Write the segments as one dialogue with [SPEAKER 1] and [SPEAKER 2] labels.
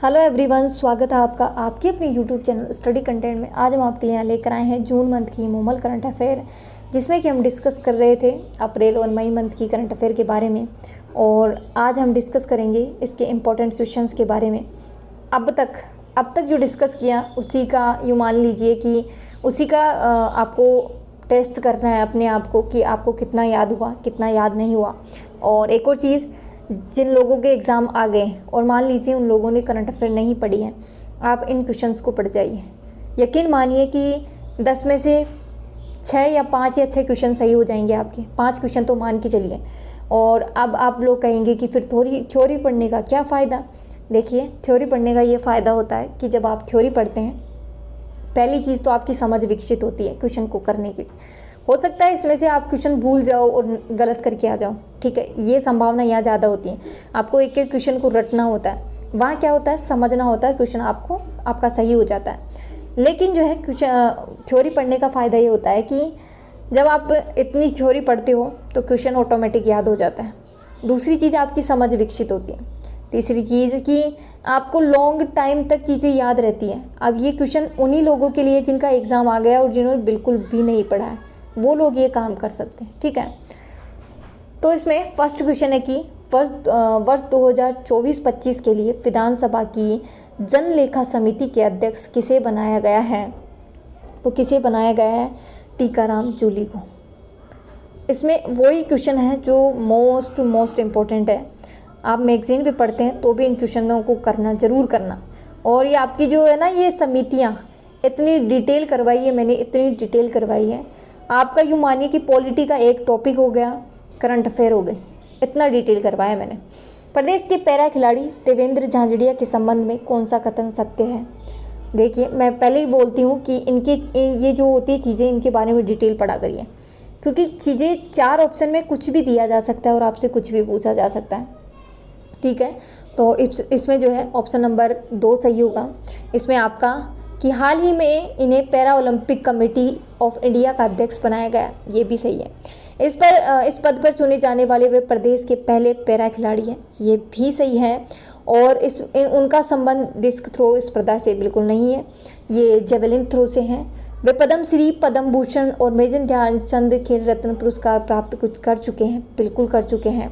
[SPEAKER 1] Hello everyone, स्वागत है आपका आपके अपने यूट्यूब चैनल स्टडी कंटेंट में। आज हम आपके लिए यहाँ लेकर आए हैं जून मंथ की मोमल करंट अफेयर, जिसमें कि हम डिस्कस कर रहे थे अप्रैल और मई मंथ की करंट अफेयर के बारे में। और आज हम डिस्कस करेंगे इसके इम्पोर्टेंट क्वेश्चंस के बारे में। अब तक जो डिस्कस किया उसी का यूँ मान लीजिए कि उसी का आपको टेस्ट करना है अपने आप को कि आपको कितना याद हुआ, कितना याद नहीं हुआ। और एक और चीज़, जिन लोगों के एग्ज़ाम आ गए और मान लीजिए उन लोगों ने करंट अफेयर नहीं पढ़ी है, आप इन क्वेश्चंस को पढ़ जाइए। यकीन मानिए कि 10 में से 6 या 5 या 6 क्वेश्चन सही हो जाएंगे आपके। 5 क्वेश्चन तो मान के चलिए। और अब आप लोग कहेंगे कि फिर थ्योरी पढ़ने का क्या फ़ायदा। देखिए, थ्योरी पढ़ने का ये फ़ायदा होता है कि जब आप थ्योरी पढ़ते हैं, पहली चीज़ तो आपकी समझ विकसित होती है क्वेश्चन को करने की। हो सकता है इसमें से आप क्वेश्चन भूल जाओ और गलत करके आ जाओ, ठीक है, ये संभावना यहाँ ज़्यादा होती है। आपको एक एक क्वेश्चन को रटना होता है, वहाँ क्या होता है, समझना होता है, क्वेश्चन आपका सही हो जाता है। लेकिन जो है थ्योरी पढ़ने का फ़ायदा ये होता है कि जब आप इतनी थ्योरी पढ़ते हो तो क्वेश्चन ऑटोमेटिक याद हो जाता है। दूसरी चीज़, आपकी समझ विकसित होती है। तीसरी चीज़ कि आपको लॉन्ग टाइम तक चीज़ें याद रहती हैं। अब ये क्वेश्चन उन्हीं लोगों के लिए जिनका एग्ज़ाम आ गया और जिन्होंने बिल्कुल भी नहीं पढ़ा है, वो लोग ये काम कर सकते हैं, ठीक है। तो इसमें फर्स्ट क्वेश्चन है कि वर्ष 2024-25 के लिए विधानसभा की जन लेखा समिति के अध्यक्ष किसे बनाया गया है। तो किसे बनाया गया है, टीकाराम जूली को। इसमें वही क्वेश्चन है जो मोस्ट इम्पोर्टेंट है। आप मैगजीन भी पढ़ते हैं तो भी इन क्वेश्चनों को ज़रूर करना। और ये आपकी जो है ना, ये समितियाँ इतनी डिटेल करवाई है मैंने, इतनी डिटेल करवाई है। आपका यूँ मानिए कि पॉलिटी का एक टॉपिक हो गया, करंट अफेयर हो गई, इतना डिटेल करवाया मैंने। प्रदेश के पैरा खिलाड़ी देवेंद्र झांझड़िया के संबंध में कौन सा कथन सत्य है। देखिए, मैं पहले ही बोलती हूँ कि ये जो होती है चीज़ें, इनके बारे में डिटेल पढ़ा करिए, क्योंकि चीज़ें 4 ऑप्शन में कुछ भी दिया जा सकता है और आपसे कुछ भी पूछा जा सकता है, ठीक है। तो इसमें जो है ऑप्शन नंबर 2 सही होगा। इसमें आपका कि हाल ही में इन्हें para Olympic committee of India का अध्यक्ष बनाया गया, ये भी सही है। इस पद पर चुने जाने वाले वे प्रदेश के पहले पैरा खिलाड़ी हैं, ये भी सही है। और उनका संबंध डिस्क थ्रो स्पर्धा से बिल्कुल नहीं है, ये जेवलिन थ्रो से हैं। वे पद्मश्री, पद्म भूषण और मेजर ध्यानचंद खेल रत्न पुरस्कार प्राप्त कर चुके हैं, बिल्कुल कर चुके हैं,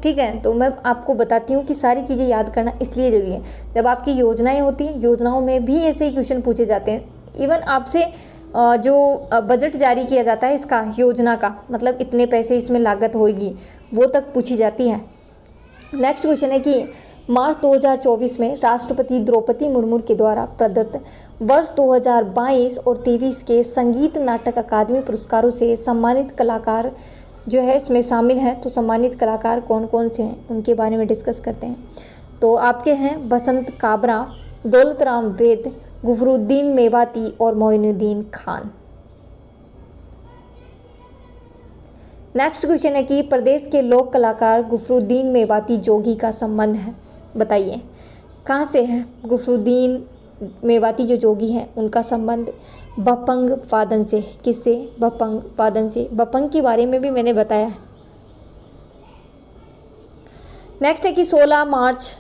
[SPEAKER 1] ठीक है। तो मैं आपको बताती हूँ कि सारी चीज़ें याद करना इसलिए ज़रूरी है। जब आपकी योजनाएं होती हैं, योजनाओं में भी ऐसे ही क्वेश्चन पूछे जाते हैं। इवन आपसे जो बजट जारी किया जाता है इसका, योजना का, मतलब इतने पैसे इसमें लागत होगी, वो तक पूछी जाती है। नेक्स्ट क्वेश्चन है कि मार्च 2024 में राष्ट्रपति द्रौपदी मुर्मू के द्वारा प्रदत्त वर्ष 2022 और 23 के संगीत नाटक अकादमी पुरस्कारों से सम्मानित कलाकार जो है इसमें शामिल हैं। तो सम्मानित कलाकार कौन कौन से हैं, उनके बारे में डिस्कस करते हैं। तो आपके हैं बसंत काबरा, दौलत राम वेद, गुफरुद्दीन मेवाती और मोइनुद्दीन खान। नेक्स्ट क्वेश्चन है कि प्रदेश के लोक कलाकार गुफरुद्दीन मेवाती जोगी का संबंध है, बताइए कहाँ से है। गुफरुद्दीन मेवाती जो जोगी हैं, उनका संबंध बपंग वादन से। किससे, बपंग वादन से। बपंग के बारे में भी मैंने बताया है। नेक्स्ट है कि 16 मार्च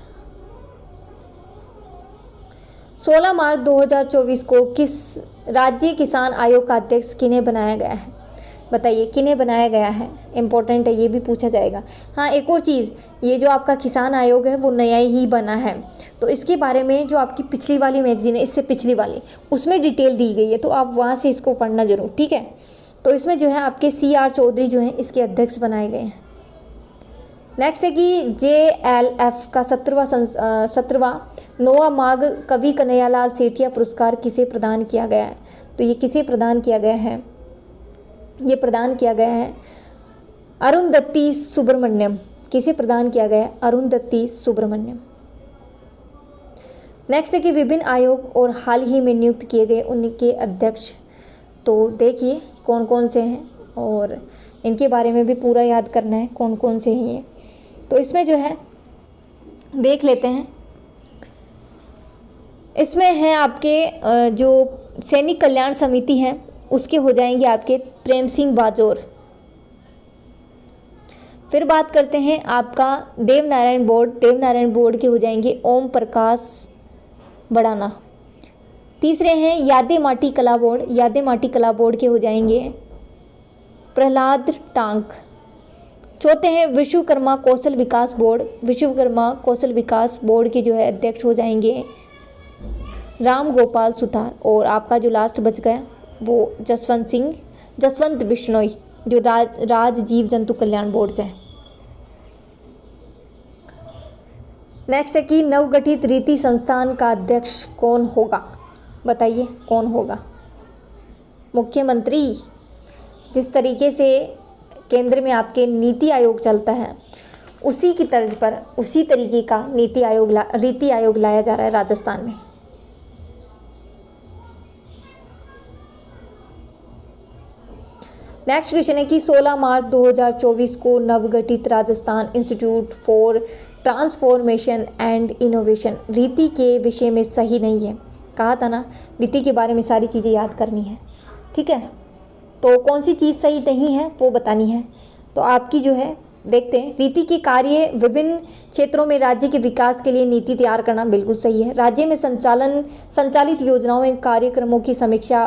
[SPEAKER 1] 2024 को किस राज्य किसान आयोग का अध्यक्ष किन्हें बनाया गया है, बताइए किन्हें बनाया गया है। इंपॉर्टेंट है, ये भी पूछा जाएगा। हाँ, एक और चीज़, ये जो आपका किसान आयोग है वो नया ही बना है, तो इसके बारे में जो आपकी पिछली वाली मैगजीन है, इससे पिछली वाली, उसमें डिटेल दी गई है, तो आप वहाँ से इसको पढ़ना जरूर, ठीक है। तो इसमें जो है आपके CR चौधरी जो हैं इसके अध्यक्ष बनाए गए हैं। नेक्स्ट है कि JLF का 17वां नोआ माघ कवि कन्हैयालाल सेठिया पुरस्कार किसे प्रदान किया गया है। तो ये किसे प्रदान किया गया है, ये प्रदान किया गया है अरुंधति सुब्रमण्यम। किसे प्रदान किया गया है, अरुंधति सुब्रमण्यम। नेक्स्ट है कि विभिन्न आयोग और हाल ही में नियुक्त किए गए उनके अध्यक्ष। तो देखिए कौन कौन से हैं और इनके बारे में भी पूरा याद करना है कौन कौन से हैं ये। तो इसमें जो है देख लेते हैं। इसमें हैं आपके जो सैनिक कल्याण समिति हैं, उसके हो जाएंगे आपके प्रेम सिंह बाजोर। फिर बात करते हैं आपका देवनारायण बोर्ड के हो जाएंगे ओम प्रकाश बढ़ाना। तीसरे हैं यादें माटी कला बोर्ड, यादें माटी कला बोर्ड के हो जाएंगे प्रहलाद टांक। चौथे हैं विश्वकर्मा कौशल विकास बोर्ड, विश्वकर्मा कौशल विकास बोर्ड के जो है अध्यक्ष हो जाएंगे राम गोपाल सुतार। और आपका जो लास्ट बच गया वो जसवंत बिश्नोई जो राज जीव जंतु कल्याण बोर्ड से है। नेक्स्ट है कि नवगठित रीति संस्थान का अध्यक्ष कौन होगा, बताइए कौन होगा। मुख्यमंत्री। जिस तरीके से केंद्र में आपके नीति आयोग चलता है उसी की तर्ज पर उसी तरीके का रीति आयोग लाया जा रहा है राजस्थान में। नेक्स्ट क्वेश्चन है कि 16 मार्च 2024 को नवगठित Rajasthan institute for transformation and innovation रीति के विषय में सही नहीं है। कहा था ना रीति के बारे में सारी चीज़ें याद करनी है, ठीक है। तो कौन सी चीज़ सही नहीं है वो बतानी है। तो आपकी जो है देखते हैं, रीति के कार्य विभिन्न क्षेत्रों में राज्य के विकास के लिए नीति तैयार करना बिल्कुल सही है। राज्य में संचालित योजनाओं एवं कार्यक्रमों की समीक्षा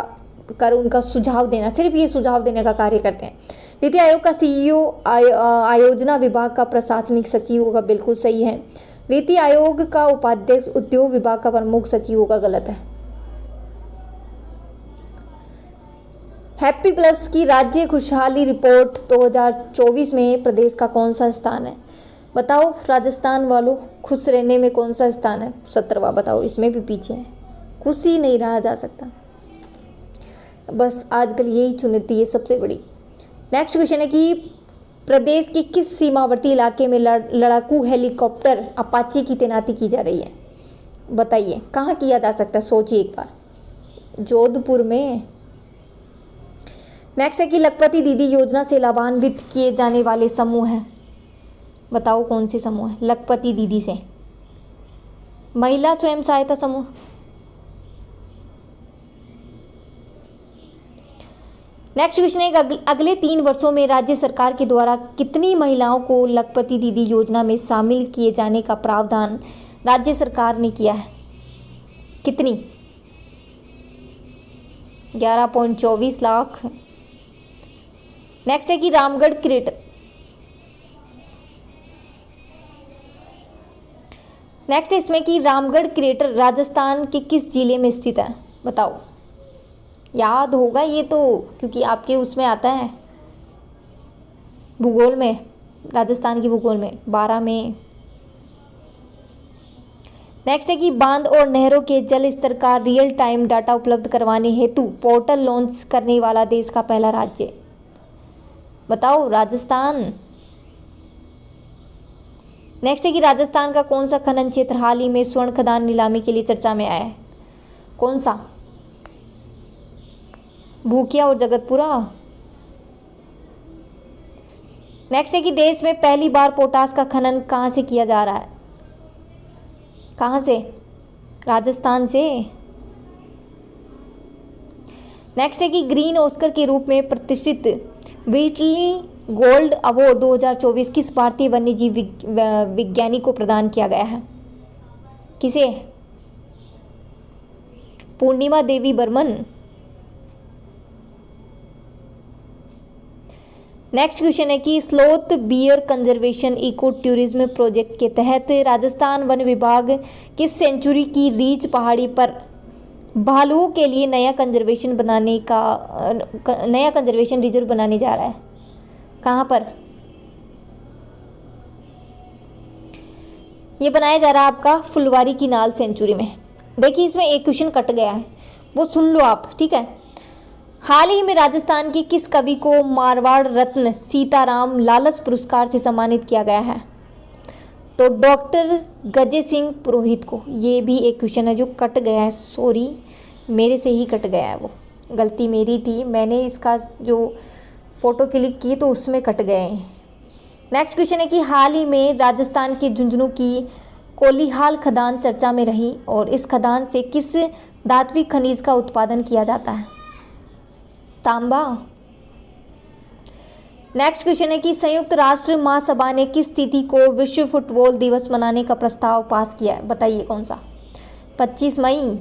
[SPEAKER 1] कर उनका सुझाव देना, सिर्फ ये सुझाव देने का कार्य करते हैं। नीति आयोग का सीईओ आयोजना विभाग का प्रशासनिक सचिव होगा, बिल्कुल सही है। नीति आयोग का उपाध्यक्ष उद्योग विभाग का प्रमुख सचिव होगा, गलत है। हैप्पी प्लस की राज्य खुशहाली रिपोर्ट 2024 में प्रदेश का कौन सा स्थान है, बताओ। राजस्थान वालों खुश रहने में कौन सा स्थान है, 17वां बताओ। इसमें भी पीछे है, खुश ही नहीं रहा जा सकता, बस आजकल यही चुनौती है सबसे बड़ी। नेक्स्ट क्वेश्चन है कि प्रदेश के किस सीमावर्ती इलाके में लड़ाकू हेलीकॉप्टर अपाचे की तैनाती की जा रही है, बताइए। कहाँ किया जा सकता है, सोचिए एक बार। जोधपुर में। नेक्स्ट है कि लखपति दीदी योजना से लाभान्वित किए जाने वाले समूह हैं, बताओ कौन से समूह हैं। लखपति दीदी से महिला स्वयं सहायता समूह। नेक्स्ट क्वेश्चन है अगले 3 वर्षों में राज्य सरकार के द्वारा कितनी महिलाओं को लखपति दीदी योजना में शामिल किए जाने का प्रावधान राज्य सरकार ने किया है, कितनी। 11.24 लाख। नेक्स्ट है कि रामगढ़ क्रेटर। नेक्स्ट इसमें कि रामगढ़ क्रेटर राजस्थान के किस जिले में स्थित है, बताओ। याद होगा ये तो, क्योंकि आपके उसमें आता है भूगोल में, राजस्थान की भूगोल में 12 में। नेक्स्ट है कि बांध और नहरों के जल स्तर का रियल टाइम डाटा उपलब्ध करवाने हेतु पोर्टल लॉन्च करने वाला देश का पहला राज्य, बताओ। राजस्थान। नेक्स्ट है कि राजस्थान का कौन सा खनन क्षेत्र हाल ही में स्वर्ण खदान नीलामी के लिए चर्चा में आया है, कौन सा। भूकिया और जगतपुरा। नेक्स्ट है कि देश में पहली बार पोटास का खनन कहाँ से किया जा रहा है, कहाँ से, राजस्थान से। नेक्स्ट है कि ग्रीन ऑस्कर के रूप में प्रतिष्ठित व्हिटली गोल्ड अवार्ड 2024 किस भारतीय वन्यजीव विज्ञानी को प्रदान किया गया है, किसे। पूर्णिमा देवी बर्मन। नेक्स्ट क्वेश्चन है कि sloth bear conservation eco tourism project के तहत राजस्थान वन विभाग किस सेंचुरी की रीच पहाड़ी पर भालुओं के लिए नया कंजर्वेशन रिजर्व बनाने जा रहा है, कहाँ पर। ये बनाया जा रहा है आपका फुलवारी की नाल सेंचुरी में। देखिए इसमें एक क्वेश्चन कट गया है, वो सुन लो आप, ठीक है। हाल ही में राजस्थान की किस कवि को मारवाड़ रत्न सीताराम लालस पुरस्कार से सम्मानित किया गया है, तो डॉक्टर गजे सिंह पुरोहित को। ये भी एक क्वेश्चन है जो कट गया है, सॉरी मेरे से ही कट गया है, वो गलती मेरी थी, मैंने इसका जो फ़ोटो क्लिक की तो उसमें कट गए हैं। नेक्स्ट क्वेश्चन है कि हाल ही में राजस्थान के झुंझुनू की कोलिहाल खदान चर्चा में रही और इस खदान से किस धात्विक खनिज का उत्पादन किया जाता है, तांबा। नेक्स्ट क्वेश्चन है कि संयुक्त राष्ट्र महासभा ने किस तिथि को विश्व फुटबॉल दिवस मनाने का प्रस्ताव पास किया है, बताइए कौन सा। 25 मई।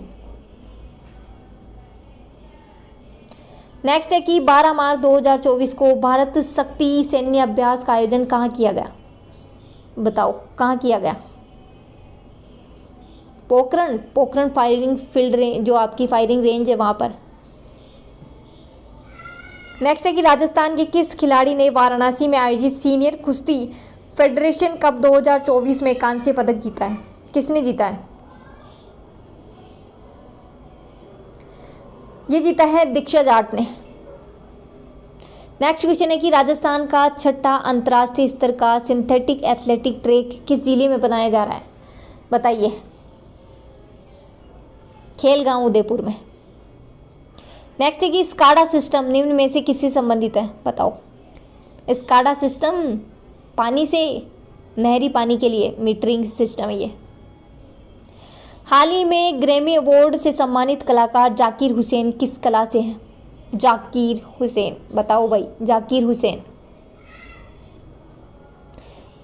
[SPEAKER 1] नेक्स्ट है कि 12 मार्च 2024 को भारत शक्ति सैन्य अभ्यास का आयोजन कहाँ किया गया? बताओ कहाँ किया गया? पोखरण फायरिंग फील्ड रेंज, जो आपकी फायरिंग रेंज है वहाँ पर। नेक्स्ट है कि राजस्थान के किस खिलाड़ी ने वाराणसी में आयोजित सीनियर कुश्ती फेडरेशन कप 2024 में कांस्य पदक जीता है? किसने जीता है? ये जीता है दीक्षा जाट ने। नेक्स्ट क्वेश्चन है कि राजस्थान का छठा अंतर्राष्ट्रीय स्तर का सिंथेटिक एथलेटिक ट्रैक किस जिले में बनाया जा रहा है? बताइए। खेलगांव उदयपुर में। नेक्स्ट है कि स्काडा सिस्टम निम्न में से किससे संबंधित है? बताओ। स्काडा सिस्टम पानी से, नहरी पानी के लिए मीटरिंग सिस्टम है ये। हाल ही में ग्रैमी अवार्ड से सम्मानित कलाकार जाकिर हुसैन किस कला से हैं? जाकिर हुसैन, बताओ भाई। जाकिर हुसैन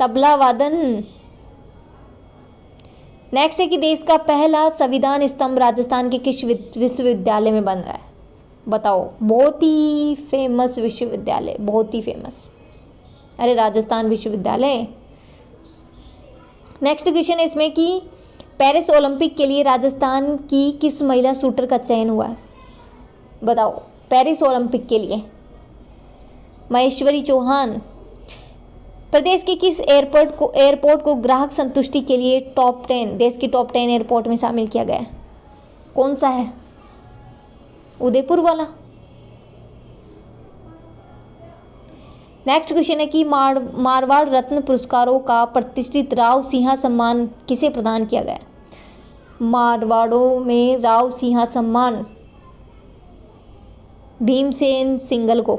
[SPEAKER 1] तबला वादन। नेक्स्ट है कि देश का पहला संविधान स्तंभ राजस्थान के किस विश्वविद्यालय में बन रहा है? बताओ। बहुत ही फेमस विश्वविद्यालय, बहुत ही फेमस, अरे राजस्थान विश्वविद्यालय। नेक्स्ट क्वेश्चन है इसमें कि पेरिस ओलंपिक के लिए राजस्थान की किस महिला शूटर का चयन हुआ है? बताओ। पेरिस ओलंपिक के लिए महेश्वरी चौहान। प्रदेश के किस एयरपोर्ट को ग्राहक संतुष्टि के लिए टॉप 10 देश की टॉप 10 एयरपोर्ट में शामिल किया गया है? कौन सा है? उदयपुर वाला। नेक्स्ट क्वेश्चन है कि मारवाड़ रत्न पुरस्कारों का प्रतिष्ठित राव सिंहा सम्मान किसे प्रदान किया गया? मारवाड़ों में राव सिंहा सम्मान भीमसेन सिंगल को।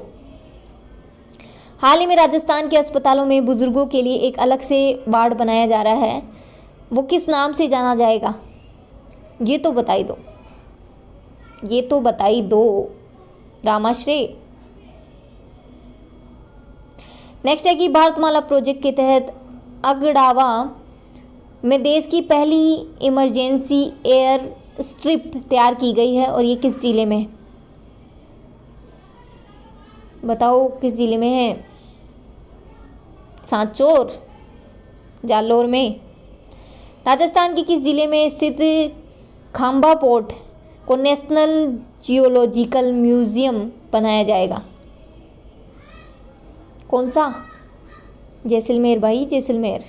[SPEAKER 1] हाल ही में राजस्थान के अस्पतालों में बुजुर्गों के लिए एक अलग से वार्ड बनाया जा रहा है, वो किस नाम से जाना जाएगा? ये तो बताई दो, ये तो बताई दो। रामाश्रय। नेक्स्ट है कि भारतमाला प्रोजेक्ट के तहत अगड़ावा में देश की पहली इमरजेंसी एयर स्ट्रिप तैयार की गई है और ये किस जिले में? बताओ किस जिले में है? सांचौर, जालोर में। राजस्थान के किस जिले में स्थित खांबा पोर्ट को नेशनल जियोलॉजिकल म्यूजियम बनाया जाएगा? कौन सा? जैसलमेर भाई, जैसलमेर।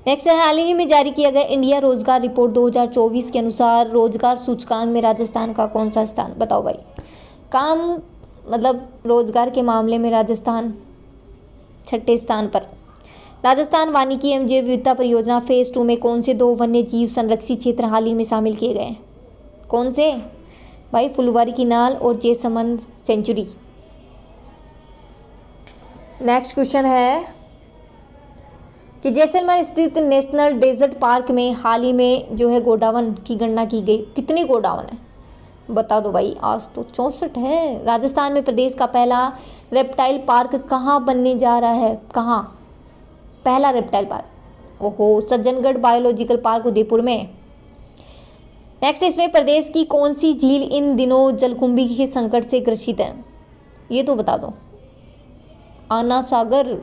[SPEAKER 1] नेक्स्ट है, हाल ही में जारी किया गया इंडिया रोजगार रिपोर्ट 2024 के अनुसार रोजगार सूचकांक में राजस्थान का कौन सा स्थान? बताओ भाई। काम मतलब रोजगार के मामले में राजस्थान 6ठे स्थान पर। राजस्थान वानिकी एवं जैव विविधता परियोजना फेज 2 में कौन से 2 वन्य जीव संरक्षित क्षेत्र हाल ही में शामिल किए गए? कौन से भाई? फुलवारी की नाल और जैसमंद सेंचुरी। नेक्स्ट क्वेश्चन है कि जैसलमेर स्थित नेशनल डेजर्ट पार्क में हाल ही में जो है गोडावन की गणना की गई। कितनी गोडावन है? बता दो भाई। आज तो 64 है। राजस्थान में प्रदेश का पहला रेप्टाइल पार्क कहाँ बनने जा रहा है? कहाँ? पहला रेप्टाइल पार्क, ओहो, सज्जनगढ़ बायोलॉजिकल पार्क उदयपुर में। नेक्स्ट, इसमें प्रदेश की कौन सी झील इन दिनों जलकुंभी के संकट से ग्रसित है? ये तो बता दो। आना सागर,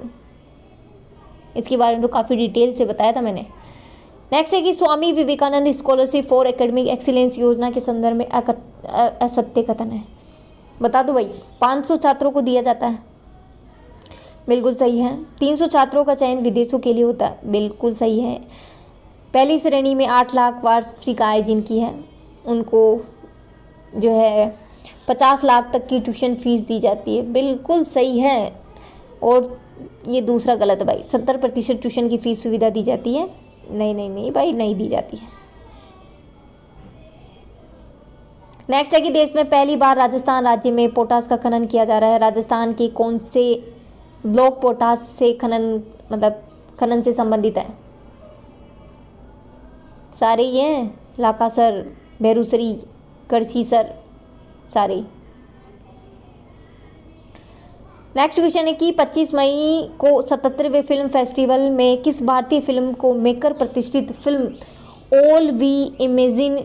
[SPEAKER 1] इसके बारे में तो काफ़ी डिटेल से बताया था मैंने। नेक्स्ट है कि Swami Vivekananda scholarship for academic excellence योजना के संदर्भ में असत्य कथन है। बता दो भाई। 500 छात्रों को दिया जाता है, बिल्कुल सही है। 300 छात्रों का चयन विदेशों के लिए होता है, बिल्कुल सही है। पहली श्रेणी में 8 लाख वार्षिक आय जिनकी है उनको जो है 50 लाख तक की ट्यूशन फीस दी जाती है, बिल्कुल सही है। और ये दूसरा गलत है भाई। 70% ट्यूशन की फीस सुविधा दी जाती है। नहीं नहीं नहीं भाई, नहीं दी जाती है। नेक्स्ट है कि देश में पहली बार राजस्थान राज्य में पोटास का खनन किया जा रहा है। राजस्थान के कौन से ब्लॉक पोटास से खनन से संबंधित है? सारे ही हैं, लाकासर, बेरूसरी, गढ़सीसर, सारे। नेक्स्ट क्वेश्चन है कि 25 मई को 77वें फिल्म फेस्टिवल में किस भारतीय फिल्म को मेकर प्रतिष्ठित film All We Imagine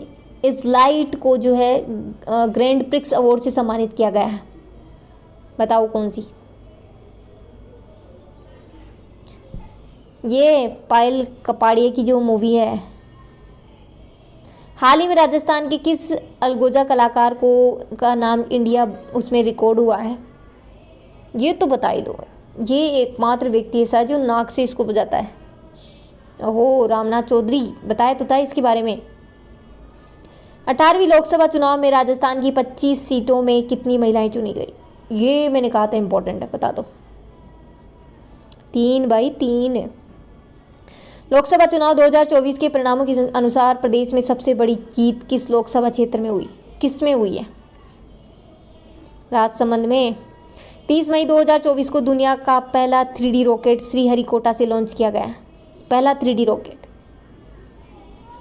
[SPEAKER 1] Is Light को जो है ग्रैंड प्रिक्स अवार्ड से सम्मानित किया गया है? बताओ कौन सी? ये पायल कपाड़िया की जो मूवी है। हाल ही में राजस्थान के किस अलगोजा कलाकार का नाम इंडिया उसमें रिकॉर्ड हुआ है? ये तो बता ही दो। ये एकमात्र व्यक्ति है शायद जो नाक से इसको बजाता है। ओहो, रामनाथ चौधरी। बताया तो था इसके बारे में। 18वीं लोकसभा चुनाव में राजस्थान की 25 सीटों में कितनी महिलाएं चुनी गई? ये मैंने कहा था इंपॉर्टेंट है, बता दो। 3/3। लोकसभा चुनाव 2024 के परिणामों के अनुसार प्रदेश में सबसे बड़ी जीत किस लोकसभा क्षेत्र में हुई? किस में हुई है? राजसमंद में। 30 मई 2024 को दुनिया का पहला 3D रॉकेट श्रीहरिकोटा से लॉन्च किया गया। पहला 3D रॉकेट।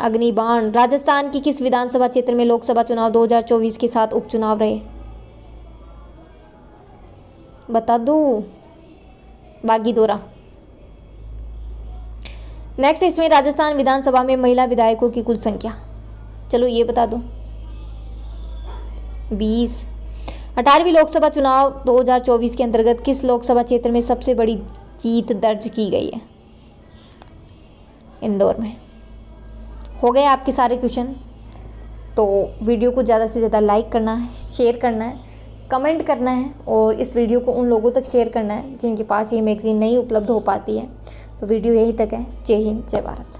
[SPEAKER 1] अग्निबाण। राजस्थान की किस विधानसभा क्षेत्र में लोकसभा चुनाव 2024 के साथ उपचुनाव रहे? बता दूं? बागीदोरा। नेक्स्ट, इसमें राजस्थान विधानसभा में महिला विधायकों की कुल संख्या। चलो ये बता दो। 20। 18वीं लोकसभा चुनाव 2024 के अंतर्गत किस लोकसभा क्षेत्र में सबसे बड़ी जीत दर्ज की गई है? इंदौर में। हो गए आपके सारे क्वेश्चन। तो वीडियो को ज़्यादा से ज़्यादा लाइक करना है, शेयर करना है, कमेंट करना है और इस वीडियो को उन लोगों तक शेयर करना है जिनके पास ये मैगज़ीन नहीं उपलब्ध हो पाती है। तो वीडियो यहीं तक है। जय हिंद, जय भारत।